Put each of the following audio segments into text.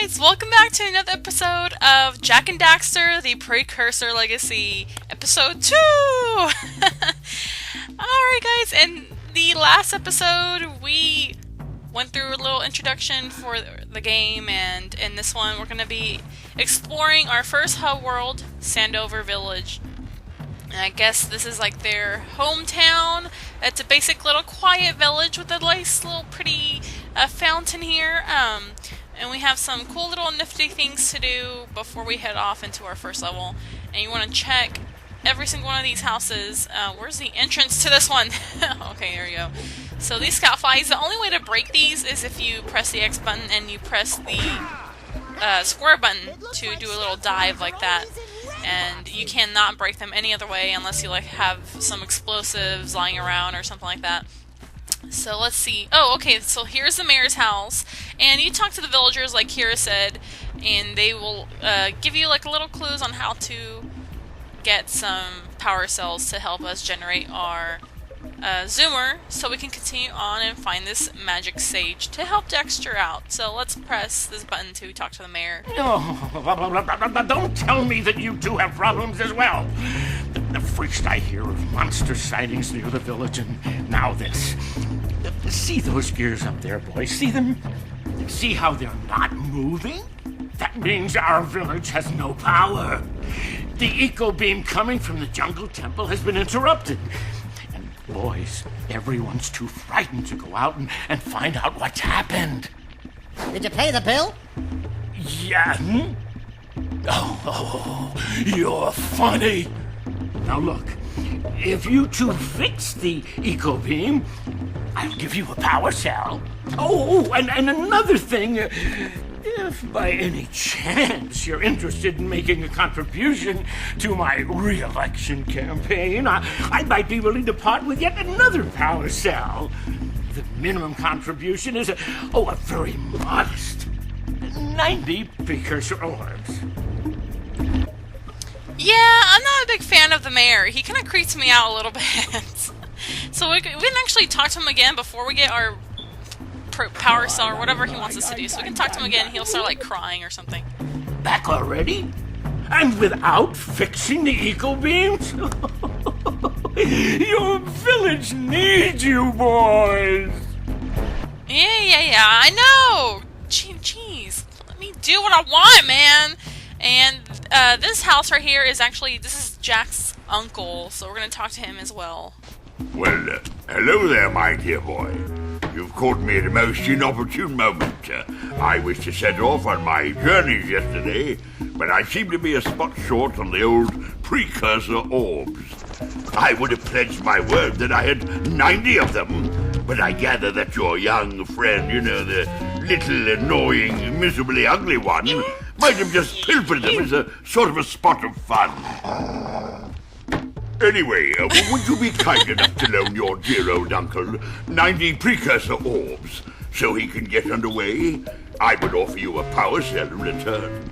guys, welcome back to another episode of Jak and Daxter, the Precursor Legacy, episode 2! Alright guys, in the last episode we went through a little introduction for the game, and in this one we're going to be exploring our first hub world, Sandover Village. And I guess this is like their hometown. It's a basic little quiet village with a nice little pretty fountain here. And we have some cool little nifty things to do before we head off into our first level. And you want to check every single one of these houses. Where's the entrance to this one? Okay, there you go. So these scout flies, the only way to break these is if you press the X button and you press the square button to do a little dive like that. And you cannot break them any other way unless you like have some explosives lying around or something like that. So let's see. Oh, okay, so here's the mayor's house. And you talk to the villagers like Kira said, and they will give you like little clues on how to get some power cells to help us generate our zoomer, so we can continue on and find this magic sage to help Daxter out. So let's press this button to talk to the mayor. Oh, don't tell me that you two have problems as well. The first I hear of monster sightings near the village, and now this. See those gears up there, boys? See them? See how they're not moving? That means our village has no power. The eco beam coming from the jungle temple has been interrupted. And boys, everyone's too frightened to go out and find out what's happened. Did you pay the bill? Yeah. Oh, you're funny. Now look, if you two fix the eco beam, I'll give you a power cell. Oh, and another thing, if by any chance you're interested in making a contribution to my re-election campaign, I might be willing to part with yet another power cell. The minimum contribution is a very modest 90 precursor orbs. Yeah, I'm not a big fan of the mayor. He kind of creeps me out a little bit. So we can actually talk to him again before we get our power cell or whatever he wants us to do. So we can talk to him again and he'll start like crying or something. Back already? And without fixing the eco beams? Your village needs you, boys! Yeah, I know! Jeez, let me do what I want, man! And this house right here is actually, this is Jack's uncle, so we're going to talk to him as well. Well, hello there, my dear boy. You've caught me at a most inopportune moment. I was to set off on my journeys yesterday, but I seem to be a spot short on the old precursor orbs. I would have pledged my word that I had 90 of them, but I gather that your young friend, the little annoying, miserably ugly one, might have just pilfered them as a sort of a spot of fun. Anyway, would you be kind enough to loan your dear old uncle 90 precursor orbs so he can get underway? I would offer you a power cell in return.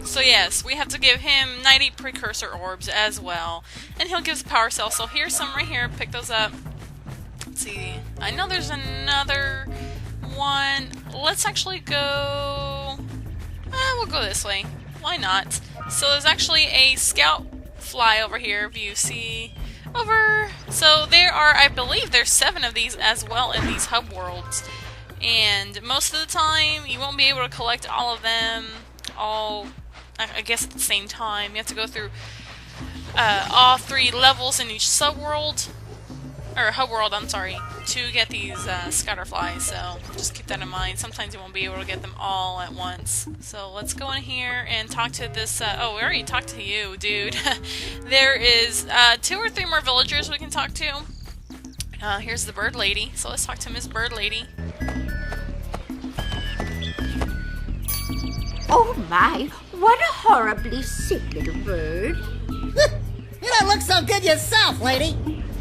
So yes, we have to give him 90 precursor orbs as well, and he'll give us a power cell. So here's some right here, pick those up. Let's see, I know there's another one. Let's actually go, we'll go this way. Why not? So there's actually a scout fly over here, if you see over. So there are, I believe there's 7 of these as well in these hub worlds, and most of the time you won't be able to collect all of them all, I guess, at the same time. You have to go through all 3 levels in each sub world, or hub world, I'm sorry, to get these scatterflies, so just keep that in mind. Sometimes you won't be able to get them all at once. So let's go in here and talk to this, oh, we already talked to you, dude. There is 2 or 3 more villagers we can talk to. Here's the bird lady, so let's talk to Miss Bird Lady. Oh my, what a horribly sick little bird. You don't look so good yourself, lady.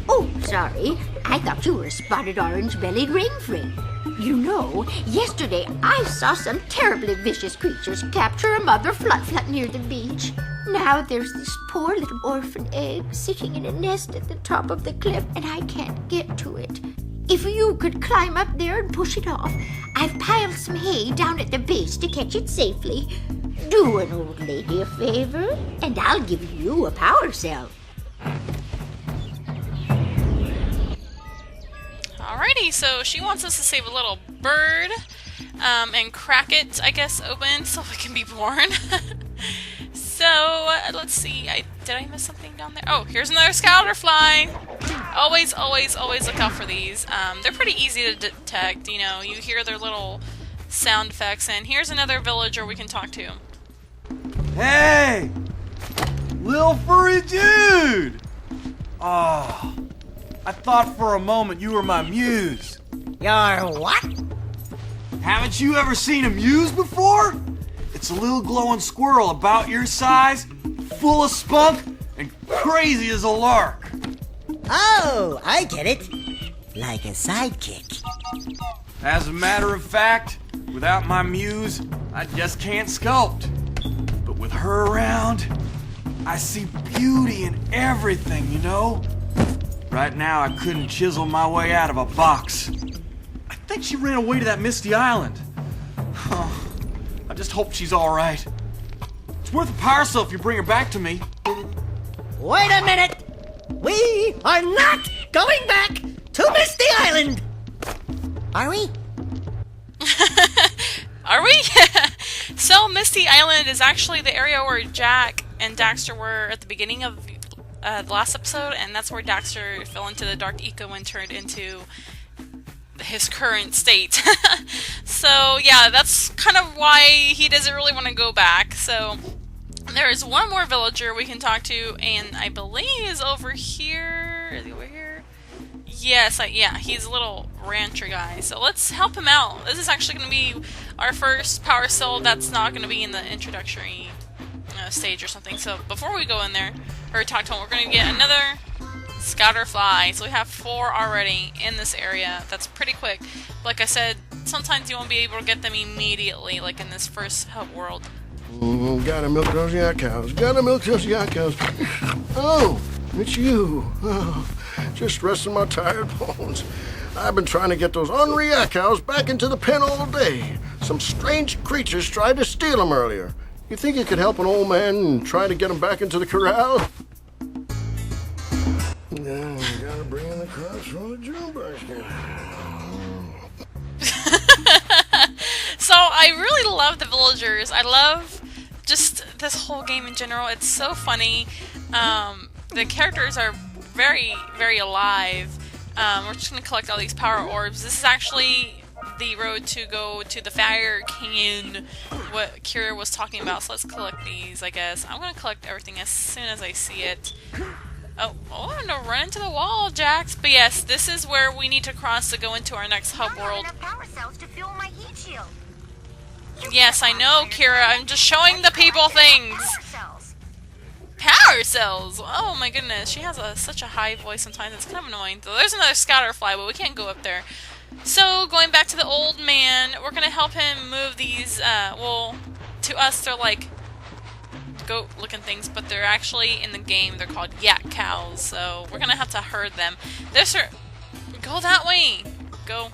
Oh, sorry. I thought you were a spotted orange-bellied rainfree. You know, yesterday I saw some terribly vicious creatures capture a mother flut-flut near the beach. Now there's this poor little orphan egg sitting in a nest at the top of the cliff, and I can't get to it. if you could climb up there and push it off, I've piled some hay down at the base to catch it safely. Do an old lady a favor, and I'll give you a power cell. Alrighty, so she wants us to save a little bird, and crack it, I guess, open so it can be born. So, let's see, did I miss something down there? Oh, here's another scouter fly! Always look out for these. They're pretty easy to detect, you know, you hear their little sound effects, and here's another villager we can talk to. Hey! Little furry dude! Oh, I thought for a moment you were my muse. Your what? Haven't you ever seen a muse before? It's a little glowing squirrel about your size, full of spunk, and crazy as a lark. Oh, I get it. Like a sidekick. As a matter of fact, without my muse, I just can't sculpt. But with her around, I see beauty in everything, you know? Right now, I couldn't chisel my way out of a box. I think she ran away to that misty island. I just hope she's all right. It's worth a power cell if you bring her back to me. Wait a minute. We are not going back to Misty Island. Are we? Are we? So, Misty Island is actually the area where Jak and Daxter were at the beginning of the last episode, and that's where Daxter fell into the dark eco and turned into his current state. So, yeah, that's kind of why he doesn't really want to go back. So, there is one more villager we can talk to, and I believe is over here. Is he over here? Yes, yeah, he's a little rancher guy. So let's help him out. This is actually going to be our first power cell that's not going to be in the introductory stage or something. So before we go in there, or talk to him, we're going to get another scouter fly. So we have 4 already in this area. That's pretty quick. Like I said, sometimes you won't be able to get them immediately, like in this first hub world. Gotta milk those YakCows. Gotta milk those YakCows. Oh, it's you. Oh, just resting my tired bones. I've been trying to get those ornery YakCows back into the pen all day. Some strange creatures tried to steal them earlier. You think you could help an old man and try to get them back into the corral? Yeah, you gotta bring in the crops from the June basket. So I really love the villagers. I love just this whole game in general. It's so funny. The characters are very, very alive. We're just going to collect all these power orbs. This is actually the road to go to the Fire Canyon, what Kira was talking about. So let's collect these, I guess. I'm going to collect everything as soon as I see it. Oh, I'm going to run into the wall, Jax. But yes, this is where we need to cross to go into our next hub world. Power cells to fuel my heat shield. Yes, I know, Kira. I'm just showing the people things. Power cells! Oh my goodness, she has such a high voice sometimes, it's kind of annoying. So there's another scouter fly, but we can't go up there. So, going back to the old man, we're going to help him move these, well, to us they're like goat-looking things, but they're actually, in the game, they're called YakCows, so we're going to have to herd them. Go that way! Go.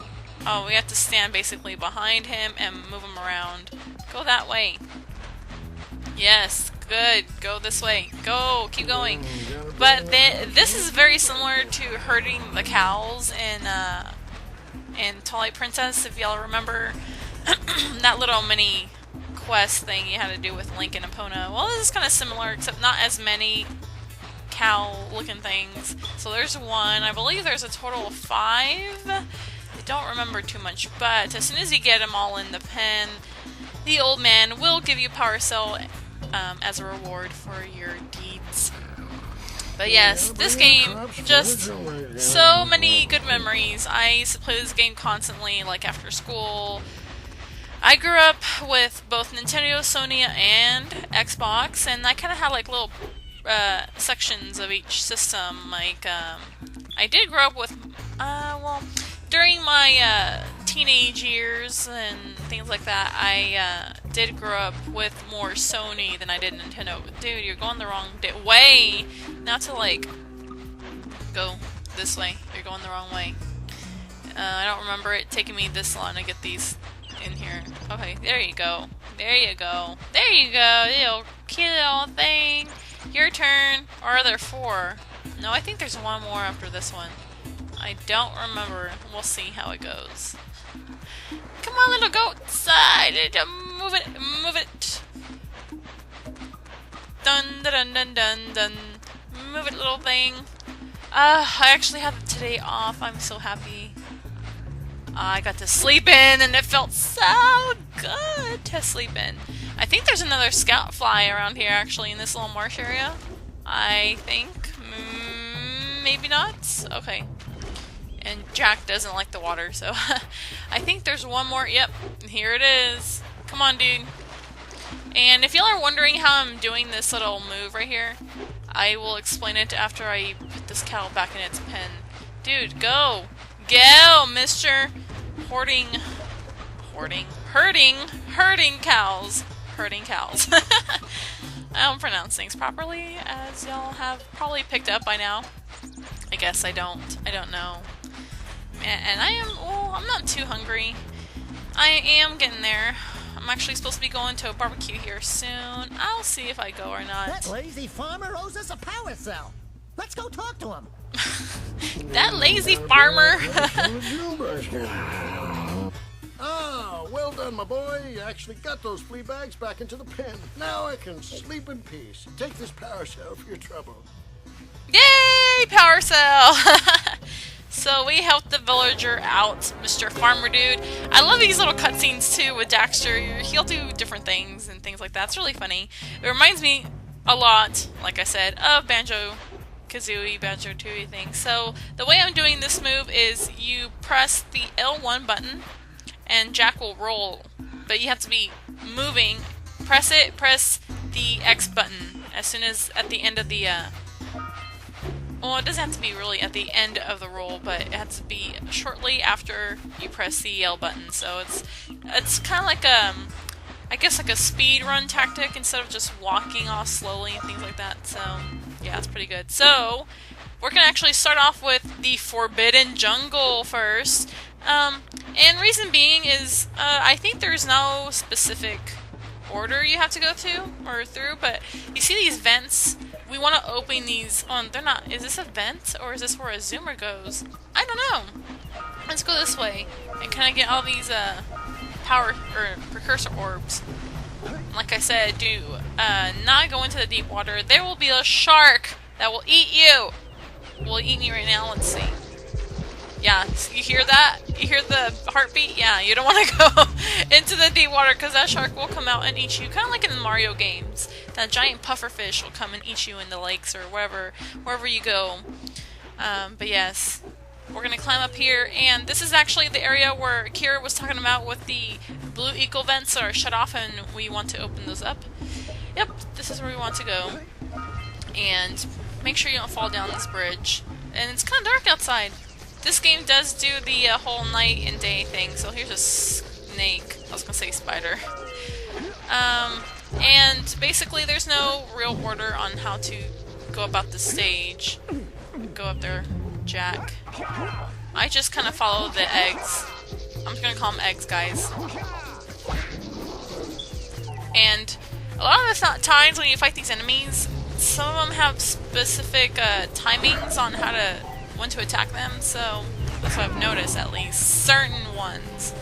Oh, we have to stand basically behind him and move him around. Go that way. Yes, good. Go this way. Go. Keep going. But this is very similar to herding the cows in Twilight Princess, if y'all remember that little mini quest thing you had to do with Link and Epona. Well, this is kind of similar, except not as many cow-looking things. So there's 1. I believe there's a total of 5. I don't remember too much, but as soon as you get them all in the pen, the old man will give you a power cell as a reward for your deeds. But yes, this game, just so many good memories. I used to play this game constantly, like after school. I grew up with both Nintendo, Sony, and Xbox, and I kind of had like little sections of each system. Like, I did grow up with, well, during my teenage years and things like that, I did grow up with more Sony than I did Nintendo. Dude, you're going the wrong way. Not to, like, go this way. You're going the wrong way. I don't remember it taking me this long to get these in here. Okay, there you go. There you go. There you go, little cute little thing. Your turn. Or are there 4? No, I think there's one more after this one. I don't remember. We'll see how it goes. Come on, little goat. Side. Move it. Move it. Dun dun dun dun dun dun. Move it, little thing. I actually have today off. I'm so happy. I got to sleep in, and it felt so good to sleep in. I think there's another scout fly around here, actually, in this little marsh area. I think. Maybe not? Okay. And Jack doesn't like the water, so I think there's one more. Yep, here it is. Come on, dude. And if y'all are wondering how I'm doing this little move right here, I will explain it after I put this cow back in its pen. Dude, go! Go, mister! Herding cows. Herding cows. I don't pronounce things properly, as y'all have probably picked up by now. I guess I don't. I don't know. And I'm not too hungry. I am getting there. I'm actually supposed to be going to a barbecue here soon. I'll see if I go or not. That lazy farmer owes us a power cell. Let's go talk to him. That lazy farmer. Oh, well done, my boy. You actually got those flea bags back into the pen. Now I can sleep in peace. Take this power cell for your trouble. Yay! Power cell! So we helped the villager out, Mr. Farmer Dude. I love these little cutscenes too with Daxter. He'll do different things and things like that. It's really funny. It reminds me a lot, like I said, of Banjo-Kazooie, Banjo-Tooie thing. So the way I'm doing this move is you press the L1 button and Jack will roll. But you have to be moving. Press the X button as soon as at the end of the well, it doesn't have to be really at the end of the roll, but it has to be shortly after you press the L button. So it's kind of like I guess like a speed run tactic instead of just walking off slowly and things like that. So yeah, it's pretty good. So we're gonna actually start off with the Forbidden Jungle first. And reason being is I think there's no specific order you have to go to or through, but you see these vents. We want to open these on. They're not. Is this a vent or is this where a zoomer goes? I don't know. Let's go this way and kind of get all these power or precursor orbs. Like I said, do not go into the deep water. There will be a shark that will eat you. Will eat me right now. Let's see. Yeah, you hear that? You hear the heartbeat? Yeah, you don't want to go into the deep water because that shark will come out and eat you. Kind of like in the Mario games. That giant pufferfish will come and eat you in the lakes or wherever you go. But yes, we're going to climb up here. And this is actually the area where Kira was talking about with the blue eco vents that are shut off and we want to open those up. Yep, this is where we want to go. And make sure you don't fall down this bridge. And it's kind of dark outside. This game does do the whole night and day thing, so here's a snake. I was gonna say spider. And basically there's no real order on how to go about the stage. Go up there, Jack. I just kind of follow the eggs. I'm just gonna call them eggs, guys. And a lot of the times when you fight these enemies, some of them have specific timings on when to attack them, so that's what I've noticed, at least. Certain ones.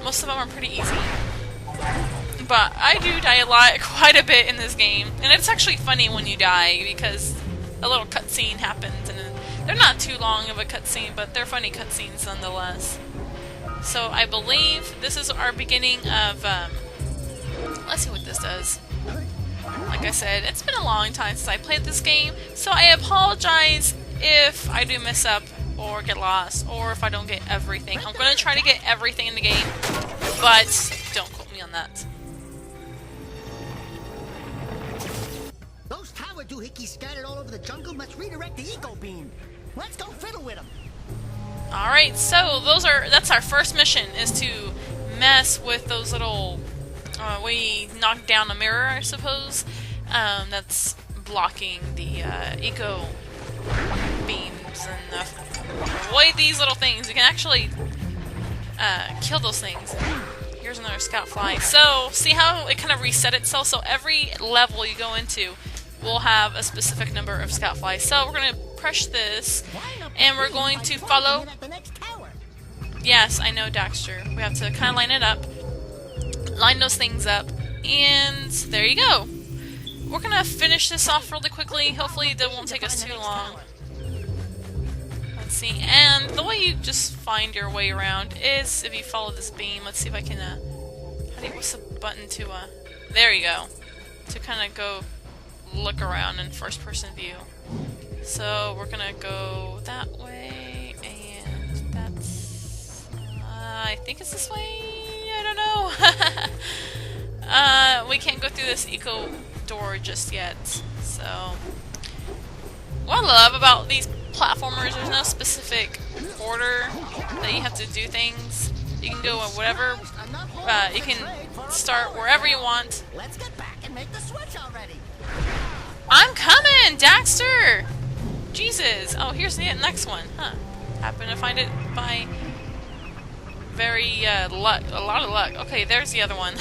Most of them are pretty easy. But I do die quite a bit in this game. And it's actually funny when you die, because a little cutscene happens, and they're not too long of a cutscene, but they're funny cutscenes nonetheless. So I believe this is our beginning of, let's see what this does. Like I said, it's been a long time since I played this game, so I apologize if I do mess up or get lost or if I don't get everything. I'm going to try to get everything in the game, but don't quote me on that. Those tower doohickeys scattered all over the jungle must redirect the eco beam. Let's go fiddle with them. Alright, so that's our first mission, is to mess with those little we knocked down a mirror, I suppose, that's blocking the eco beam bombs and avoid these little things. You can actually kill those things. Here's another scout fly. So, see how it kind of reset itself? So every level you go into will have a specific number of scout flies. So we're going to press this, and we're going to follow... Yes, I know, Daxter. We have to kind of line it up. Line those things up. And there you go. We're going to finish this off really quickly. Hopefully that won't take us too long. Let's see. And the way you just find your way around is if you follow this beam. Let's see if I can... what's the button to... There you go. To kind of go look around in first-person view. So we're going to go that way. And that's... I think it's this way? I don't know. We can't go through this eco door just yet. So, what I love about these platformers, there's no specific order that you have to do things. You can go in whatever, you can start wherever you want. Let's get back and make the switch already. I'm coming, Daxter! Jesus. Oh, here's the next one. Huh. Happen to find it by very, luck. A lot of luck. Okay, there's the other one.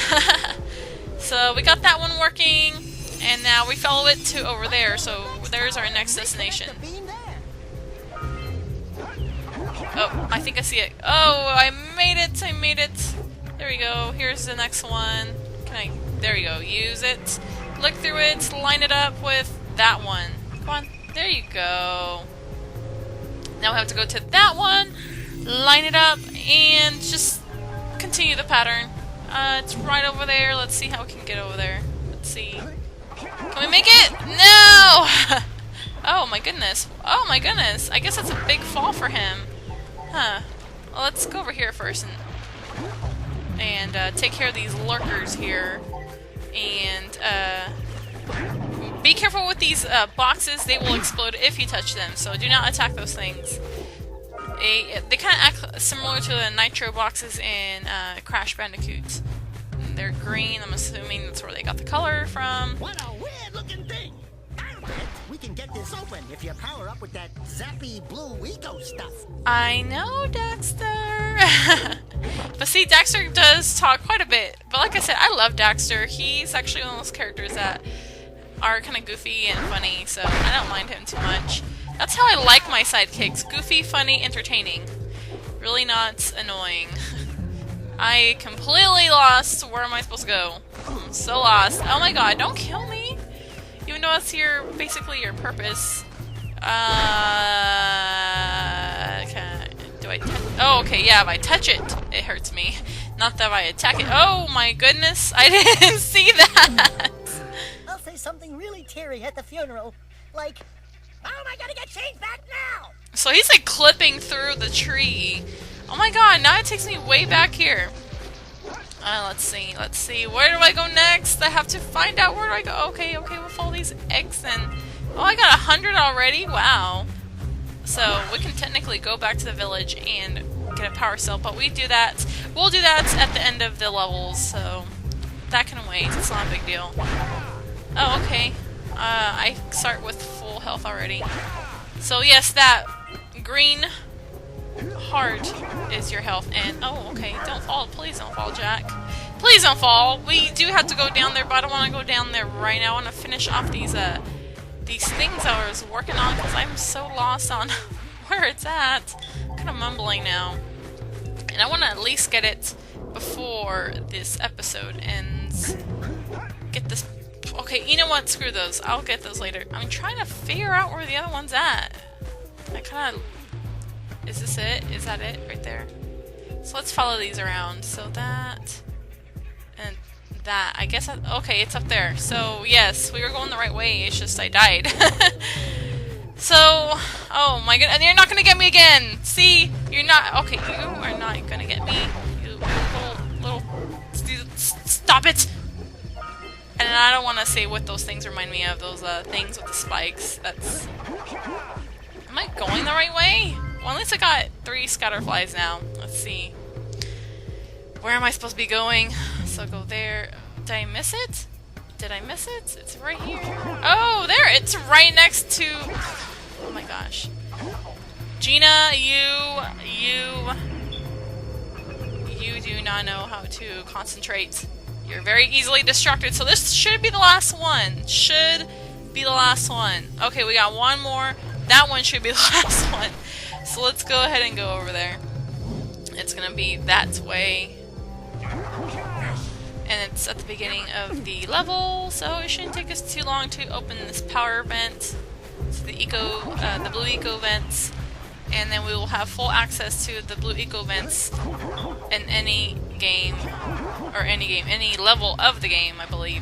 So, we got that one working, and now we follow it to over there, so there's our next destination. Oh, I think I see it. Oh, I made it! I made it! There we go. Here's the next one. There we go. Use it. Look through it. Line it up with that one. Come on. There you go. Now we have to go to that one, line it up, and just continue the pattern. It's right over there. Let's see how we can get over there. Let's see. Can we make it? No! Oh my goodness. Oh my goodness. I guess that's a big fall for him. Huh. Well, let's go over here first and take care of these lurkers here. And, be careful with these boxes. They will explode if you touch them, so do not attack those things. They kind of act similar to the nitro boxes in Crash Bandicoot. They're green. I'm assuming that's where they got the color from. What a weird-looking thing! I bet we can get this open if you power up with that zappy blue eco stuff. I know, Daxter. But see, Daxter does talk quite a bit. But like I said, I love Daxter. He's actually one of those characters that are kind of goofy and funny, so I don't mind him too much. That's how I like my sidekicks. Goofy, funny, entertaining. Really not annoying. I completely lost. Where am I supposed to go? I'm so lost. Oh my god, don't kill me! Even though that's basically your purpose. Do I touch? Oh, okay, yeah, if I touch it, it hurts me. Not that if I attack it. Oh my goodness, I didn't see that! I'll say something really teary at the funeral, like, "Oh, I gotta get changed back now!" So he's like clipping through the tree. Oh my god, now it takes me way back here. Let's see. Where do I go next? I have to find out where do I go. Okay, we'll follow these eggs then. Oh, I got 100 already? Wow. So we can technically go back to the village and get a power cell, but we'll do that at the end of the levels, so that can wait. It's not a big deal. Oh, okay. I start with full health already. So yes, that green heart is your health, and oh, okay, don't fall. Please don't fall, Jack. Please don't fall. We do have to go down there, but I don't want to go down there right now. I want to finish off these things I was working on because I'm so lost on where it's at. I'm kind of mumbling now, and I want to at least get it before this episode ends. Get this. Okay, you know what? Screw those. I'll get those later. I'm trying to figure out where the other one's at. I kind of... Is this it? Is that it? Right there? So let's follow these around. So that... And that. I guess... Okay, it's up there. So, yes, we were going the right way. It's just I died. So... Oh, my goodness. And you're not going to get me again! See? You're not... Okay, you are not going to get me. You little... Stop it! And I don't want to say what those things remind me of, those things with the spikes. That's... Am I going the right way? Well, at least I got 3 scatterflies now. Let's see. Where am I supposed to be going? So go there. Did I miss it? Did I miss it? It's right here. Oh, there! It's right next to... Oh my gosh. Gina, you do not know how to concentrate. You're very easily distracted, so this should be the last one. Should be the last one. Okay, we got one more. That one should be the last one. So let's go ahead and go over there. It's gonna be that way. And it's at the beginning of the level, so it shouldn't take us too long to open this power vent. So the blue eco vents. And then we will have full access to the blue eco vents in any game, or any level of the game, I believe.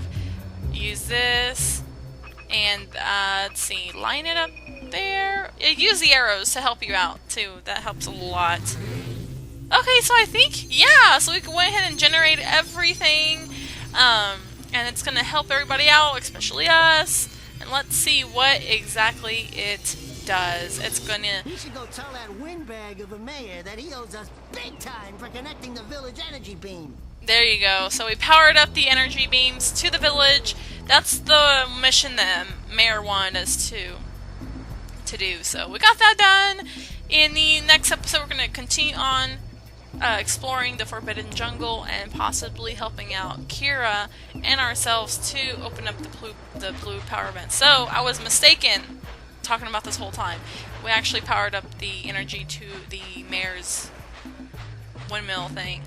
Use this, and let's see, line it up there. Use the arrows to help you out too. That helps a lot. Okay, so I think, yeah, so we can go ahead and generate everything, and it's gonna help everybody out, especially us. And let's see what exactly it does. It's gonna... We should go tell that windbag of a mayor that he owes us big time for connecting the village energy beam. There you go. So we powered up the energy beams to the village. That's the mission that Mayor wanted us to do. So we got that done. In the next episode, we're going to continue on exploring the Forbidden Jungle and possibly helping out Kira and ourselves to open up the blue power vent. So I was mistaken talking about this whole time. We actually powered up the energy to the mayor's windmill thing.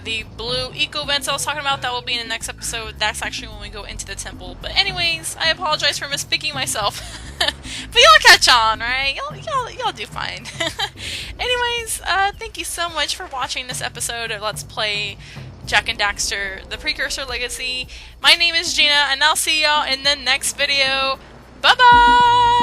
The blue eco vents I was talking about, that will be in the next episode. That's actually when we go into the temple. But anyways, I apologize for misspeaking myself. But y'all catch on, right? Y'all do fine. Anyways, thank you so much for watching this episode of Let's Play Jak and Daxter, the Precursor Legacy. My name is Gina, and I'll see y'all in the next video. Bye-bye!